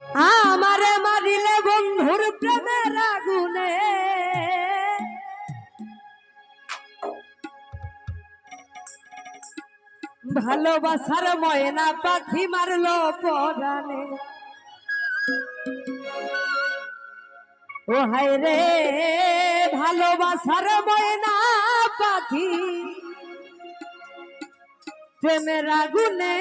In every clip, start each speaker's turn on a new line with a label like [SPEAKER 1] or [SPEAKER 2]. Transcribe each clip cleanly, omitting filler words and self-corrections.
[SPEAKER 1] আমারে মারিলে বন্ধুর প্রেমের আগুনে ভালোবাসার ময়না পাখি মারলো পরাণে। ও হায় রে ভালোবাসার ময়না পাখি প্রেমের আগুনে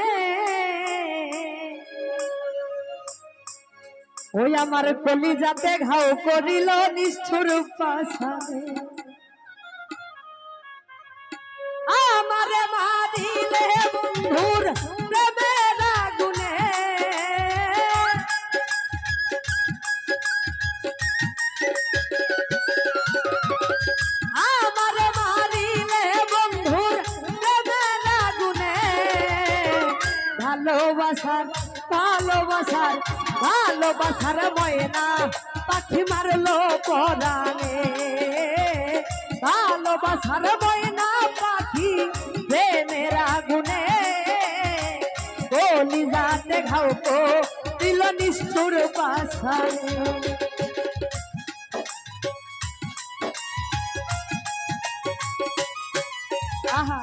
[SPEAKER 1] ওই আমার কলিজাতে ঘাও করিল নিষ্ঠুর পাশানে। আমারে মারিলে বন্ধুর প্রেমের আগুনে আমারে মারিলে বন্ধুর প্রেমের আগুনে ভালোবাসার ভালোবাসার ভালোবাসার ময়না পাখি মারলো পরাণে। ভালোবাসার ময়না পাখি প্রেমের আগুনে কলিজাতে ঘাও দিল নিষ্ঠুর পাশানে। আহা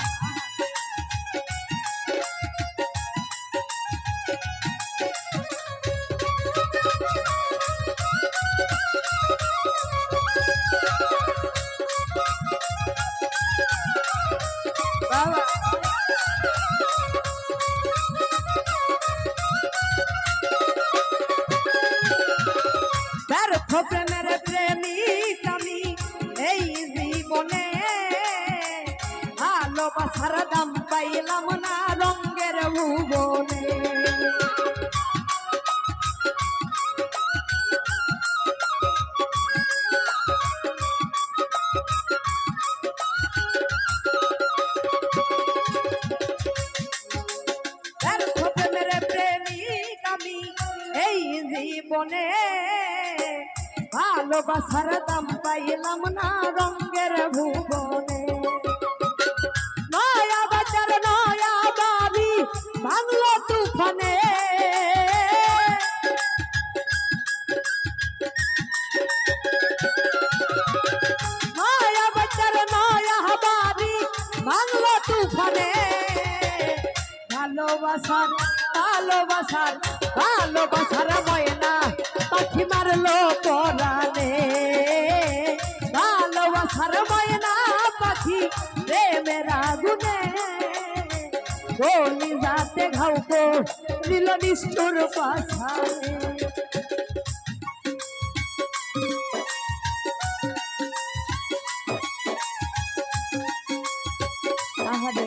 [SPEAKER 1] বাবা ব্যর্থ প্রেমের প্রেমিক আমি এই জীবনে ভালোবাসার দাম পাইলাম না রঙের ভুবনে। ব্যর্থ প্রেমের প্রেমিক আমি এই জীবনে ভালোবাসার দাম পাইলাম না রঙের ভুবনে। নয়া বাজার নয়া বাড়ি ভাঙলো তুফানে নয়া বাজার নয়া বাড়ি ভাঙলো তুফানে। ভালোবাসার ভালোবাসার ভালোবাসার ময়না পাখি মারলো পরাণে। ভালোবাসার ময়না পাখি প্রেমের আগুনে কলিজাতে ঘাও দিল নিষ্ঠুর পাশানে। আহারে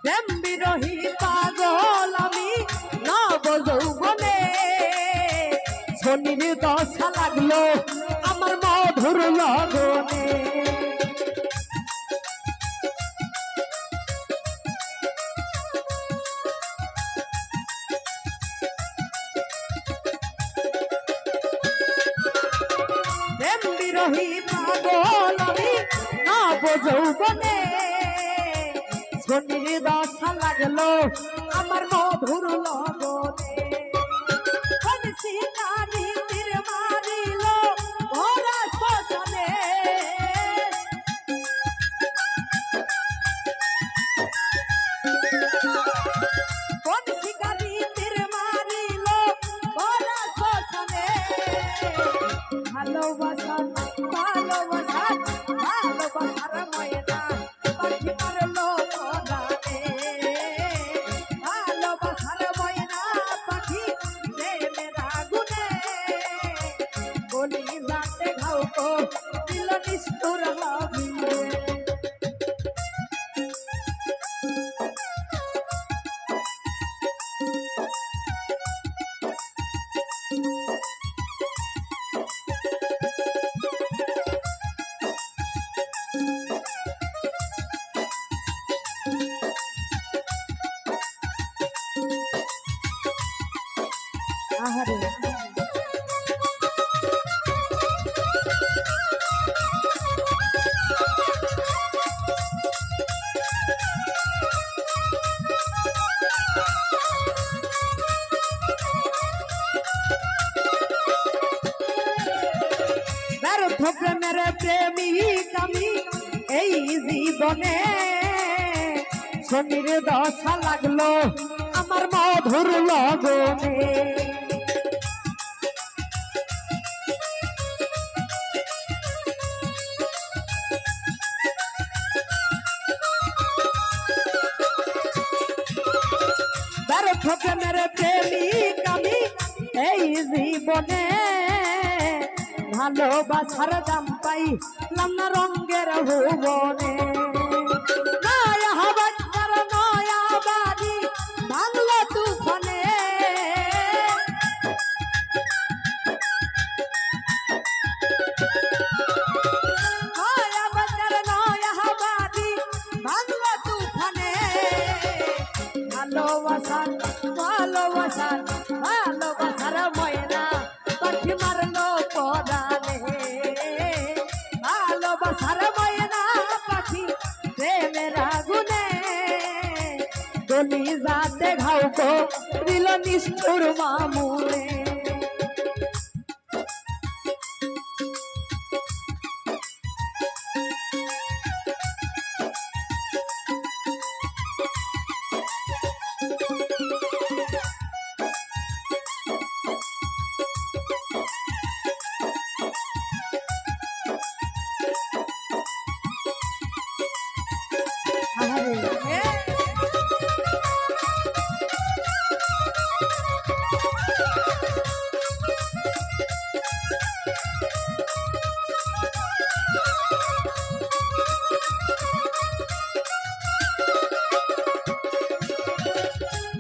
[SPEAKER 1] প্রেম বিরহী পাগল আমি নব যৌবনে শনির দশা লাগলো আমার মধুর লগনে। প্রেম বিরহী পাগল আমি নব যৌবনে শনির দশা লাগলো আমার মধুর লগনে। শিকারীর মারিল ভরা শ্মশানে কোন শিকারীর মারিল ভরা শ্মশানে। ভালোবাসার ভালোবাসার ভালোবাসার ময়না পাখি মারলো পরাণে। ভালোবাসার ময়না আহারে ব্যর্থ প্রেমের প্রেমিক আমি এই জীবনে শনির দশা লাগলো আমার মধুর লগনে ব্যর্থ প্রেমের প্রেমিক আমি এই জীবনে ভালোবাসার দাম পাইলাম না রঙের ভুবনে নয়া বাচ্চার নয়া বাড়ি ভাঙলো তুফানে নয়া বাচ্চার নয়া বাড়ি ভাঙলো তুফানে ভালোবাসার ভালোবাসার ভালোবাসার ময়না পাখি মারলো পরানে ভালোবাসার ময়না পাখি প্রেমের আগুনে গলি যাতে ঘাও কো দিল নিষ্ঠুর মামুনে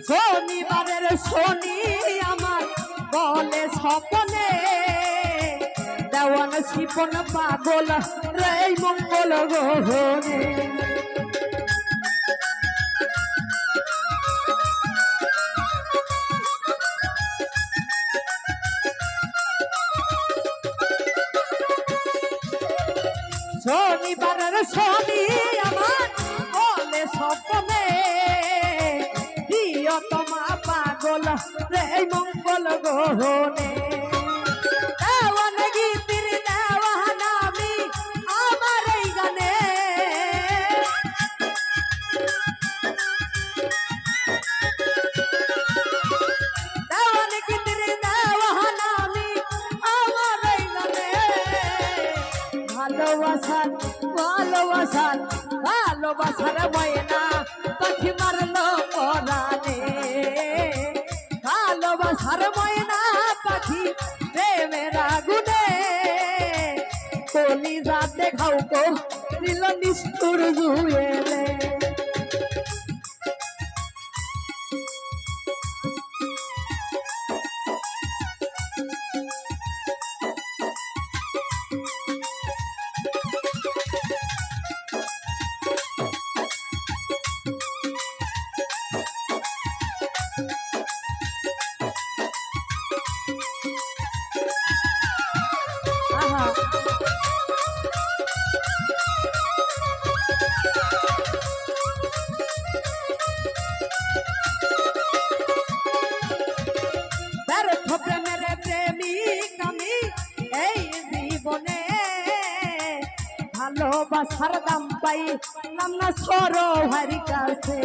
[SPEAKER 1] শনিবারের শনি আমার বলে স্বপনে দেওয়ান শিপন পাগল রে মঙ্গল গহনে শনিবারের শনি আমার বলে স্বপনে তোমা পাগল রে মঙ্গল গহনে দেওয়ান গীতির দেওয়ান আমি আমার এই গানে দেওয়ান গীতির দেওয়ান আমি আমার এই গানে ভালোবাসার ভালোবাসার ভালোবাসার ময়না পাখি মারলো পরানে ভালোবাসার ময়না পাখি প্রেমের আগুনে কলি যাতে ঘাও কো দিল নিষ্ঠুর জুয়েলে প্রেমের প্রেমিক আমি এই জীবনে ভালোবাসার দাম পাইলাম না সরোভার কাছে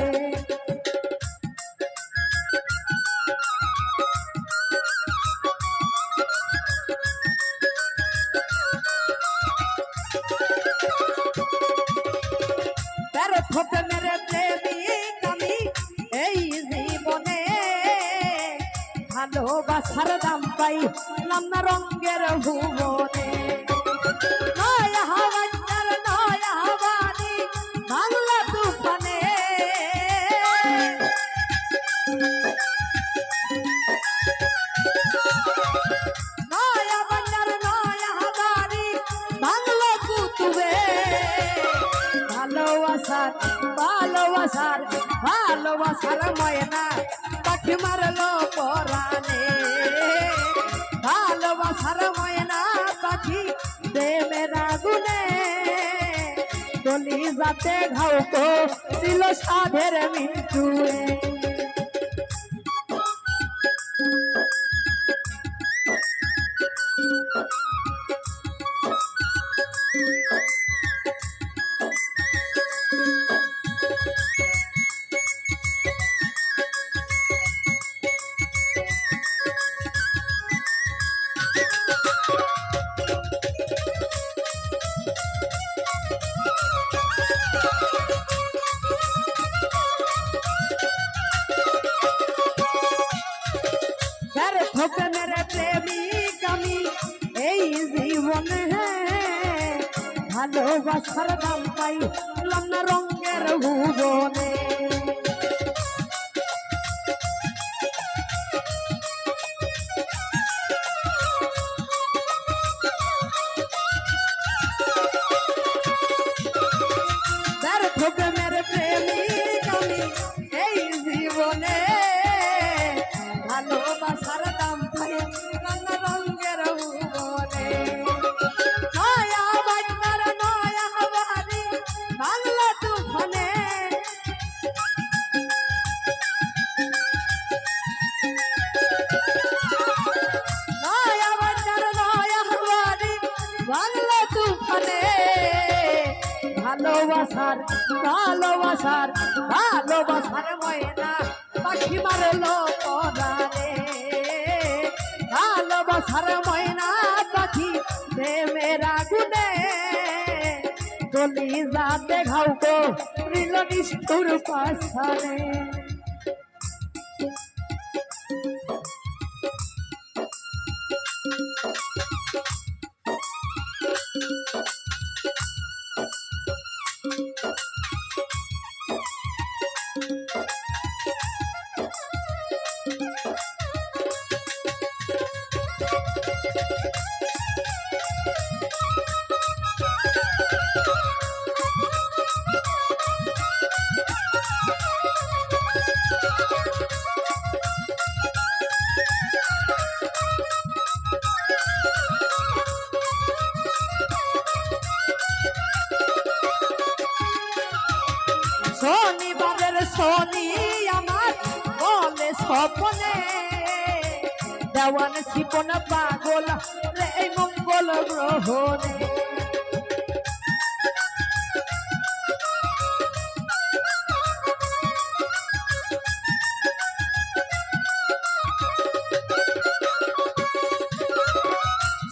[SPEAKER 1] প্রেমের প্রেমিক আমি এই জীবনে ভালোবাসার দাম পাইলাম না রঙের ভুবনে নয়া বাচ্চার নয়া বাড়ি ভাঙলো তুফানে নয়া বাচ্চার নয়া বাড়ি ভাঙলো কুতুবে ভালোবাসার ভালোবাসার ভালোবাসার ময়না পাখি মারলো পরানে যাতে ঘাও গো দিল সাধের মিন্টুয়ে মেরে প্রেমিক আমি এই জীবনে ভালোবাসার দাম পাইলাম না রঙের ভুবনে মেরে প্রেমিক আমি এই জীবনে ভালোবাসার দাম পাইলাম না রঙের ভুবনে নয়া বাজার নয়া বাড়ি বাংলা তুফানে নয়া বাজার নয়া বাড়ি বাংলা তুফানে ভালোবাসার ভালোবাসার ভালোবাসার ময়না পাখি মারলো পরারে ভালোবাসার ময়না পাখি প্রেমের আগুনে গলি যাতে ঘাও গো রিল নিষ্ঠুর পাশারে শনিবারের শনি আমার বলে স্বপনে দেওয়ান শিপন পাগল রে মঙ্গল গ্রহণে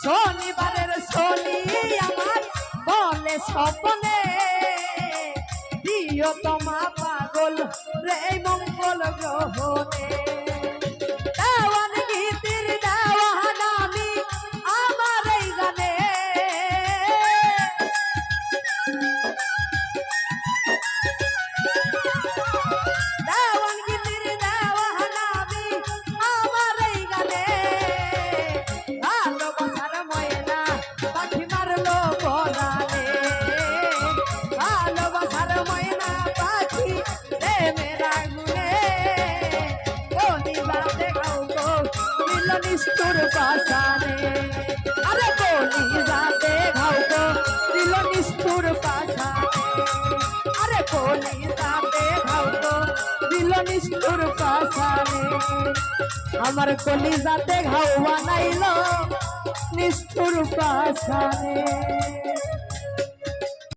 [SPEAKER 1] শনিবারের শনি আমার বলে স্বপনে তোমা পাগল রে মঙ্গল গ্রহণে দেওয়ান গীতির দেওয়ান আমি আমার এই গানে দেওয়ান গীতির দেওয়ান আমি আমার এই গানে ভালোবাসার ময়না পাখি মারলো পরানে ভালোবাসার ময়না নিষ্ঠুর পাশানে আরে বলি যাতে ঘাও গো দিল নিষ্ঠুর পাশানে আরে বলি যাতে ঘাও গো দিল নিষ্ঠুর পাশানে আমার কলি যাতে ঘাও বানাইল নিষ্ঠুর পাশানে।